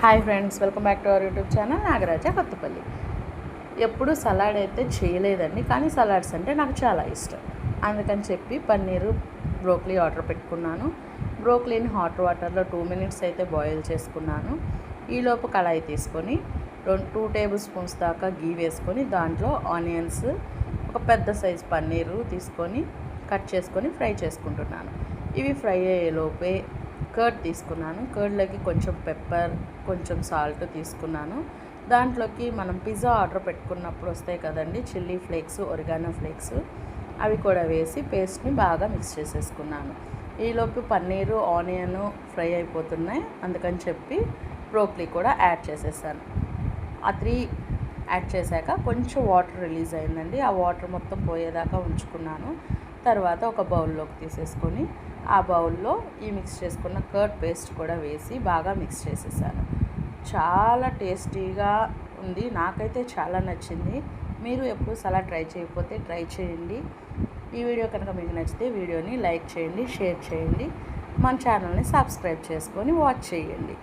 Hi friends, welcome back to our YouTube channel Nagaraja Kothapalli. ఎప్పుడు salad అయితే చేయలేదండి, కానీ సలాడ్స్ అంటే నాకు చాలా ఇష్టం. అందుకని చెప్పి పన్నీరు బ్రోకలీ ఆర్డర్ పెట్టుకున్నాను. బ్రోకలీని హాట్ వాటర్లో 2 మినిట్స్ అయితే బాయిల్ చేసుకున్నాను. ఈలోపు కళాయి తీసుకొని 2 టేబుల్ స్పూన్స్ దాకా గీ వేసుకొని దాంట్లో ఆనియన్స్, ఒక పెద్ద సైజ్ పన్నీరు తీసుకొని కట్ చేసుకొని ఫ్రై చేసుకుంటున్నాను. ఇవి ఫ్రై అయ్యేలోపే కర్డ్ తీసుకున్నాను. కర్డ్లోకి కొంచెం పెప్పర్, కొంచెం సాల్ట్ తీసుకున్నాను. దాంట్లోకి మనం పిజ్జా ఆర్డర్ పెట్టుకున్నప్పుడు వస్తాయి కదండి, చిల్లీ ఫ్లేక్స్, ఒరిగానో ఫ్లేక్స్, అవి కూడా వేసి పేస్ట్ని బాగా మిక్స్ చేసేసుకున్నాను. ఈలోపు పన్నీరు, ఆనియన్ ఫ్రై అయిపోతున్నాయి, అందుకని చెప్పి బ్రోకలీ కూడా యాడ్ చేసేసాను. ఆ 3 యాడ్ చేశాక కొంచెం వాటర్ రిలీజ్ అయిందండి. ఆ వాటర్ మొత్తం పోయేదాకా ఉంచుకున్నాను. తర్వాత ఒక బౌల్లోకి తీసేసుకొని ఆ బౌల్లో ఈ మిక్స్ చేసుకున్న కర్డ్ పేస్ట్ కూడా వేసి బాగా మిక్స్ చేసేసాను. చాలా టేస్టీగా ఉంది, నాకైతే చాలా నచ్చింది. మీరు ఎప్పుడు సలాడ్ ట్రై చేయకపోతే ట్రై చేయండి. ఈ వీడియో కనుక మీకు నచ్చితే వీడియోని లైక్ చేయండి, షేర్ చేయండి, మన ఛానల్ని సబ్స్క్రైబ్ చేసుకొని వాచ్ చేయండి.